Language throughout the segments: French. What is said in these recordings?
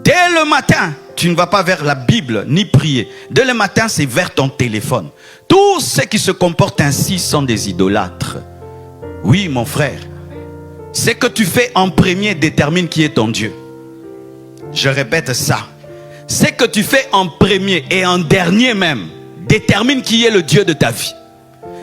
Dès le matin, tu ne vas pas vers la Bible ni prier. Dès le matin, c'est vers ton téléphone. Tous ceux qui se comportent ainsi sont des idolâtres. Oui, mon frère. Ce que tu fais en premier détermine qui est ton Dieu. Je répète ça. Ce que tu fais en premier et en dernier même détermine qui est le Dieu de ta vie.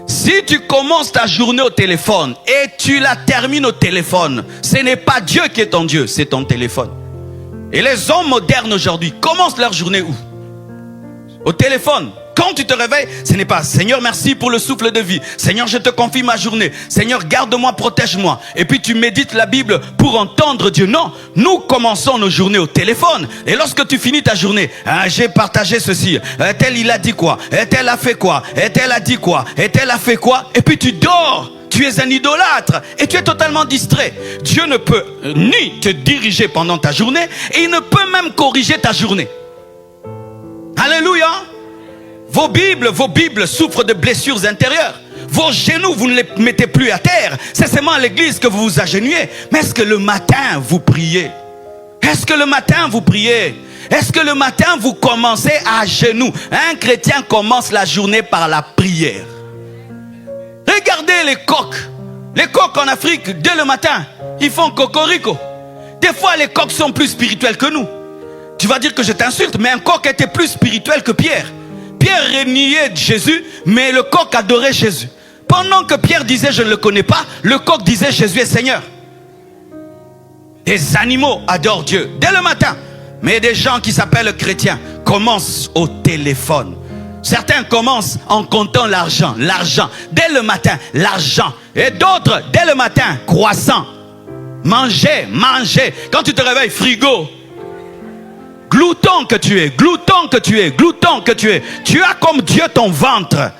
Si tu commences ta journée au téléphone et tu la termines au téléphone, ce n'est pas Dieu qui est ton Dieu, c'est ton téléphone. Et les hommes modernes aujourd'hui commencent leur journée où? Au téléphone. Quand tu te réveilles, ce n'est pas Seigneur merci pour le souffle de vie. Seigneur je te confie ma journée. Seigneur garde-moi, protège-moi. Et puis tu médites la Bible pour entendre Dieu. Non, nous commençons nos journées au téléphone. Et lorsque tu finis ta journée, j'ai partagé ceci. Tel il a dit quoi? Tel a fait quoi? Tel a dit quoi? Tel a fait quoi? Et puis tu dors. Tu es un idolâtre et tu es totalement distrait. Dieu ne peut ni te diriger pendant ta journée et il ne peut même corriger ta journée. Alléluia. Vos Bibles souffrent de blessures intérieures. Vos genoux, vous ne les mettez plus à terre. C'est seulement à l'église que vous vous agenouillez. Mais est-ce que le matin, vous priez? Est-ce que le matin, vous priez? Est-ce que le matin, vous commencez à genoux? Un chrétien commence la journée par la prière. Regardez les coqs. Les coqs en Afrique, dès le matin, ils font cocorico. Des fois, les coqs sont plus spirituels que nous. Tu vas dire que je t'insulte, mais un coq était plus spirituel que Pierre. Pierre reniait Jésus, mais le coq adorait Jésus. Pendant que Pierre disait je ne le connais pas, le coq disait Jésus est Seigneur. Des animaux adorent Dieu dès le matin. Mais des gens qui s'appellent chrétiens commencent au téléphone. Certains commencent en comptant l'argent, dès le matin, l'argent. Et d'autres, dès le matin, croissant. Manger. Quand tu te réveilles, frigo. Glouton que tu es. Tu as comme Dieu ton ventre.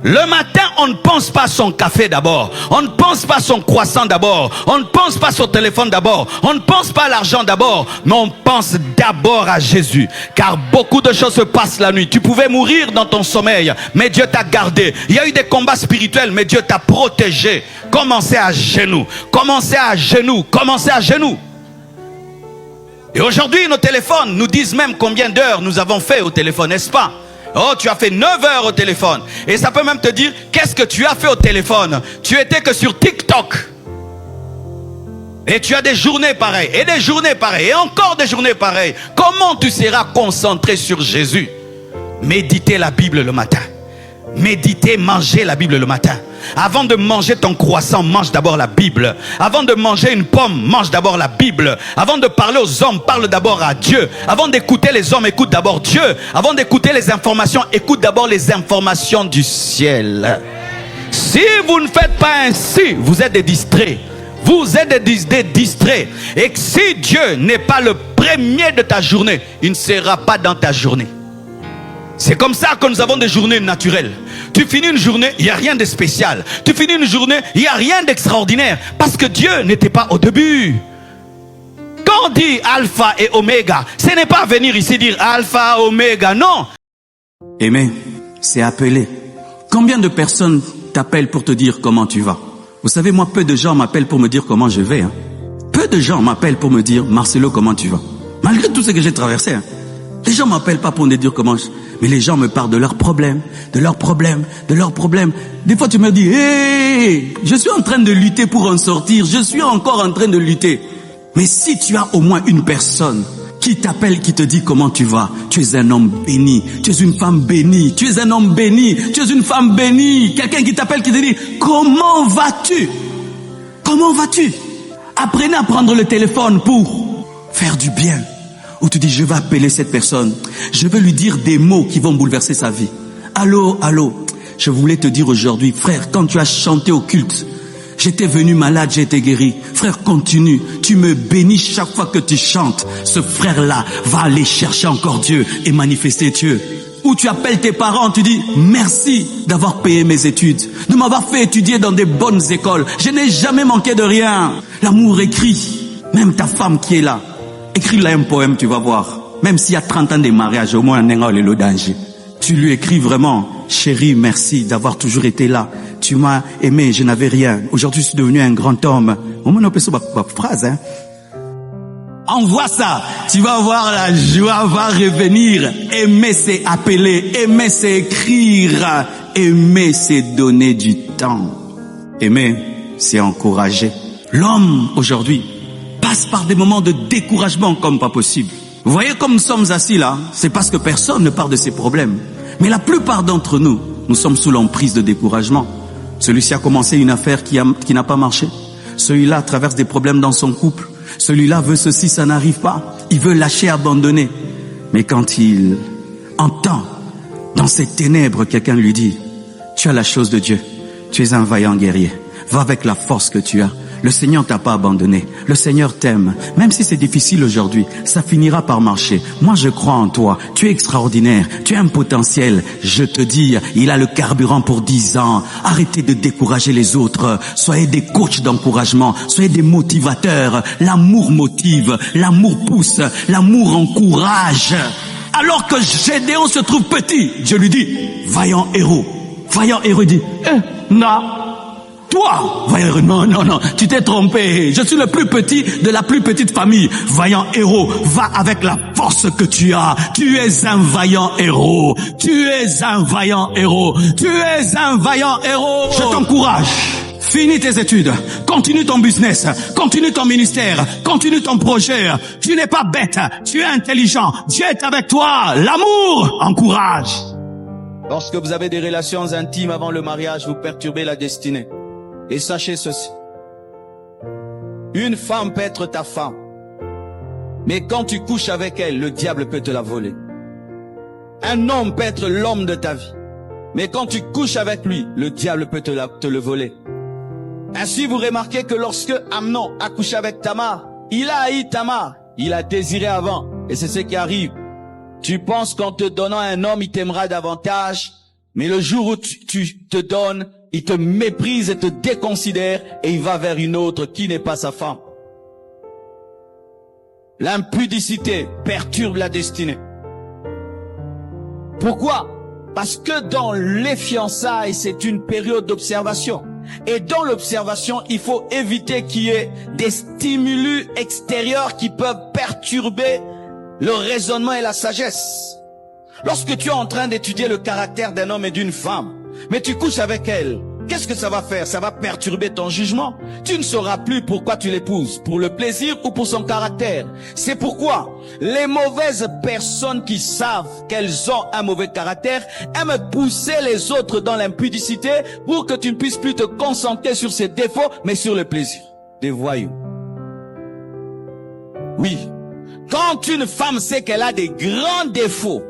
Le matin, on ne pense pas à son café d'abord. On ne pense pas à son croissant d'abord. On ne pense pas à son téléphone d'abord. On ne pense pas à l'argent d'abord. Mais on pense d'abord à Jésus. Car beaucoup de choses se passent la nuit. Tu pouvais mourir dans ton sommeil, mais Dieu t'a gardé. Il y a eu des combats spirituels, mais Dieu t'a protégé. Commencez à genoux. Et aujourd'hui, nos téléphones nous disent même combien d'heures nous avons fait au téléphone, n'est-ce pas? Oh, tu as fait 9 heures au téléphone. Et ça peut même te dire, qu'est-ce que tu as fait au téléphone? Tu étais que sur TikTok. Et tu as des journées pareilles, et des journées pareilles, et encore des journées pareilles. Comment tu seras concentré sur Jésus? Méditez la Bible le matin. Mangez la Bible le matin. Avant de manger ton croissant, mange d'abord la Bible. Avant de manger une pomme, mange d'abord la Bible. Avant de parler aux hommes, parle d'abord à Dieu. Avant d'écouter les hommes, écoute d'abord Dieu. Avant d'écouter les informations, écoute d'abord les informations du ciel. Si vous ne faites pas ainsi, vous êtes des distraits. Vous êtes des distraits. Et si Dieu n'est pas le premier de ta journée, il ne sera pas dans ta journée. C'est comme ça que nous avons des journées naturelles. Tu finis une journée, il n'y a rien de spécial. Tu finis une journée, il n'y a rien d'extraordinaire. Parce que Dieu n'était pas au début. Quand on dit alpha et oméga, ce n'est pas venir ici dire alpha, oméga, non. Aimer, c'est appeler. Combien de personnes t'appellent pour te dire comment tu vas? Vous savez, moi, peu de gens m'appellent pour me dire comment je vais. Peu de gens m'appellent pour me dire Marcelo, comment tu vas? Malgré tout ce que j'ai traversé. Les gens m'appellent pas pour me dire comment mais les gens me parlent de leurs problèmes, de leurs problèmes. Des fois tu me dis, hey, je suis en train de lutter pour en sortir, je suis encore en train de lutter. Mais si tu as au moins une personne qui t'appelle, qui te dit comment tu vas, tu es un homme béni, tu es une femme bénie, tu es un homme béni, tu es une femme bénie. Quelqu'un qui t'appelle, qui te dit, comment vas-tu? Comment vas-tu? Apprenez à prendre le téléphone pour faire du bien. Où tu dis, je vais appeler cette personne. Je vais lui dire des mots qui vont bouleverser sa vie. Allô. Je voulais te dire aujourd'hui, frère, quand tu as chanté au culte, j'étais venu malade, j'ai été guéri. Frère, continue. Tu me bénis chaque fois que tu chantes. Ce frère-là va aller chercher encore Dieu et manifester Dieu. Ou tu appelles tes parents, tu dis, merci d'avoir payé mes études, de m'avoir fait étudier dans des bonnes écoles. Je n'ai jamais manqué de rien. L'amour écrit. Même ta femme qui est là. Écris-là un poème, tu vas voir. Même s'il y a 30 ans de mariage, au moins on est le danger. Tu lui écris vraiment, chérie, merci d'avoir toujours été là. Tu m'as aimé, je n'avais rien. Aujourd'hui, je suis devenu un grand homme. Au moins, on peut se phrase, Envoie ça. Tu vas voir, la joie va revenir. Aimer, c'est appeler. Aimer, c'est écrire. Aimer, c'est donner du temps. Aimer, c'est encourager. L'homme, aujourd'hui, passe par des moments de découragement comme pas possible. Vous voyez comme nous sommes assis là, c'est parce que personne ne parle de ses problèmes. Mais la plupart d'entre nous, nous sommes sous l'emprise de découragement. Celui-ci a commencé une affaire qui n'a pas marché. Celui-là traverse des problèmes dans son couple. Celui-là veut ceci, ça n'arrive pas. Il veut lâcher, abandonner. Mais quand il entend dans ces ténèbres, quelqu'un lui dit, tu as la chose de Dieu. Tu es un vaillant guerrier. Va avec la force que tu as. Le Seigneur t'a pas abandonné. Le Seigneur t'aime. Même si c'est difficile aujourd'hui, ça finira par marcher. Moi, je crois en toi. Tu es extraordinaire. Tu as un potentiel. Je te dis, il a le carburant pour 10 ans. Arrêtez de décourager les autres. Soyez des coachs d'encouragement. Soyez des motivateurs. L'amour motive. L'amour pousse. L'amour encourage. Alors que Gédéon se trouve petit, Dieu lui dit, vaillant héros. Vaillant héros dit, non. Toi, vaillant héros, non, tu t'es trompé. Je suis le plus petit de la plus petite famille. Vaillant héros, va avec la force que tu as. Tu es un vaillant héros. Tu es un vaillant héros. Tu es un vaillant héros. Je t'encourage. Finis tes études. Continue ton business. Continue ton ministère. Continue ton projet. Tu n'es pas bête. Tu es intelligent. Dieu est avec toi. L'amour encourage. Lorsque vous avez des relations intimes avant le mariage, vous perturbez la destinée. Et sachez ceci. Une femme peut être ta femme. Mais quand tu couches avec elle, le diable peut te la voler. Un homme peut être l'homme de ta vie. Mais quand tu couches avec lui, le diable peut te le voler. Ainsi, vous remarquez que lorsque Amnon a couché avec Tamar, il a haï Tamar. Il a désiré avant. Et c'est ce qui arrive. Tu penses qu'en te donnant un homme, il t'aimera davantage. Mais le jour où tu te donnes, il te méprise et te déconsidère et il va vers une autre qui n'est pas sa femme. L'impudicité perturbe la destinée. Pourquoi? Parce que dans les fiançailles, c'est une période d'observation. Et dans l'observation, il faut éviter qu'il y ait des stimulus extérieurs qui peuvent perturber le raisonnement et la sagesse. Lorsque tu es en train d'étudier le caractère d'un homme et d'une femme, mais tu couches avec elle, qu'est-ce que ça va faire? Ça va perturber ton jugement. Tu ne sauras plus pourquoi tu l'épouses, pour le plaisir ou pour son caractère. C'est pourquoi les mauvaises personnes qui savent qu'elles ont un mauvais caractère aiment pousser les autres dans l'impudicité pour que tu ne puisses plus te concentrer sur ses défauts, mais sur le plaisir. Des voyous. Oui. Quand une femme sait qu'elle a des grands défauts,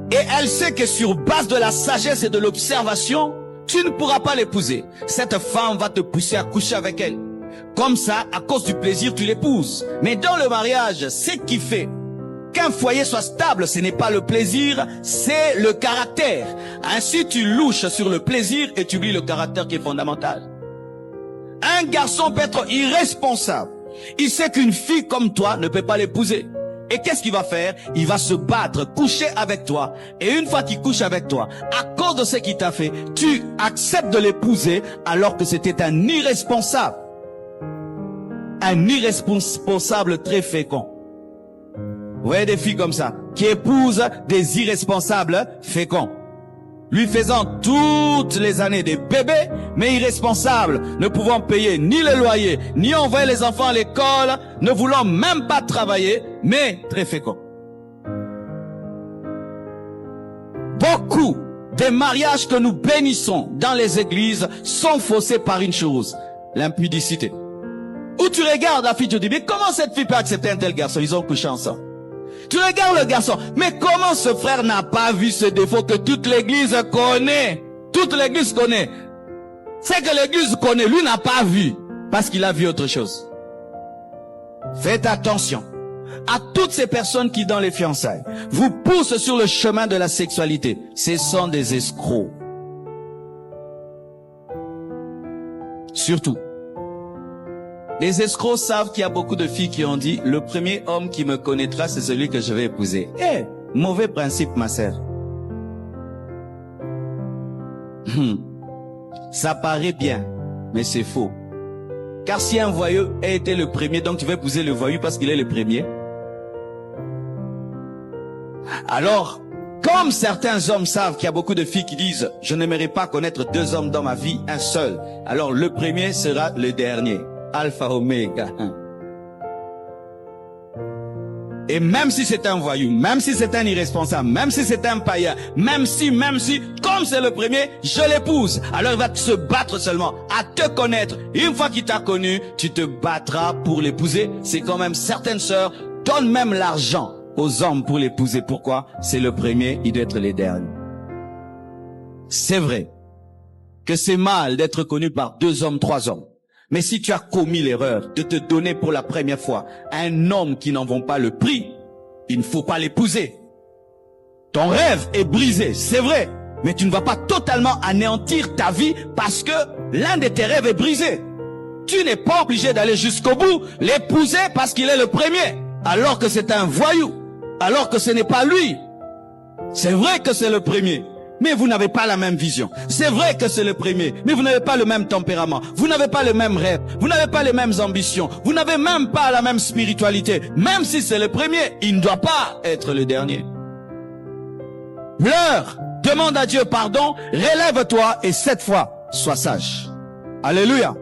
et elle sait que sur base de la sagesse et de l'observation, tu ne pourras pas l'épouser. Cette femme va te pousser à coucher avec elle. Comme ça, à cause du plaisir, tu l'épouses. Mais dans le mariage, ce qui fait qu'un foyer soit stable, ce n'est pas le plaisir, c'est le caractère. Ainsi, tu louches sur le plaisir et tu oublies le caractère qui est fondamental. Un garçon peut être irresponsable. Il sait qu'une fille comme toi ne peut pas l'épouser. Et qu'est-ce qu'il va faire? Il va se battre, coucher avec toi. Et une fois qu'il couche avec toi, à cause de ce qu'il t'a fait, tu acceptes de l'épouser alors que c'était un irresponsable. Un irresponsable très fécond. Vous voyez des filles comme ça, qui épousent des irresponsables féconds. Lui faisant toutes les années des bébés, mais irresponsables, ne pouvant payer ni le loyer, ni envoyer les enfants à l'école, ne voulant même pas travailler, mais très féconds. Beaucoup des mariages que nous bénissons dans les églises sont faussés par une chose, l'impudicité. Où tu regardes la fille, tu te dis, mais comment cette fille peut accepter un tel garçon? Ils ont couché ensemble. Tu regardes le garçon, mais comment ce frère n'a pas vu ce défaut que toute l'église connaît? Toute l'église connaît. C'est que l'église connaît, lui n'a pas vu, parce qu'il a vu autre chose. Faites attention à toutes ces personnes qui, dans les fiançailles, vous poussent sur le chemin de la sexualité. Ce sont des escrocs. Surtout. Les escrocs savent qu'il y a beaucoup de filles qui ont dit, le premier homme qui me connaîtra, c'est celui que je vais épouser. Mauvais principe, ma sœur. Ça paraît bien, mais c'est faux. Car si un voyou a été le premier, donc tu vas épouser le voyou parce qu'il est le premier. Alors, comme certains hommes savent qu'il y a beaucoup de filles qui disent « Je n'aimerais pas connaître 2 hommes dans ma vie, un seul », alors le premier sera le dernier. Alpha Omega. Et même si c'est un voyou, même si c'est un irresponsable, même si c'est un païen, même si, comme c'est le premier, je l'épouse. Alors il va se battre seulement à te connaître. Une fois qu'il t'a connu, tu te battras pour l'épouser. C'est quand même certaines sœurs donnent même l'argent aux hommes pour l'épouser. Pourquoi? C'est le premier, il doit être les derniers. C'est vrai que c'est mal d'être connu par 2 hommes, 3 hommes. Mais si tu as commis l'erreur de te donner pour la première fois à un homme qui n'en vaut pas le prix, il ne faut pas l'épouser. Ton rêve est brisé, c'est vrai, mais tu ne vas pas totalement anéantir ta vie parce que l'un de tes rêves est brisé. Tu n'es pas obligé d'aller jusqu'au bout, l'épouser parce qu'il est le premier, alors que c'est un voyou, alors que ce n'est pas lui. C'est vrai que c'est le premier, mais vous n'avez pas la même vision. C'est vrai que c'est le premier, mais vous n'avez pas le même tempérament. Vous n'avez pas le même rêve. Vous n'avez pas les mêmes ambitions. Vous n'avez même pas la même spiritualité. Même si c'est le premier, il ne doit pas être le dernier. Pleure, demande à Dieu pardon, relève-toi et cette fois, sois sage. Alléluia.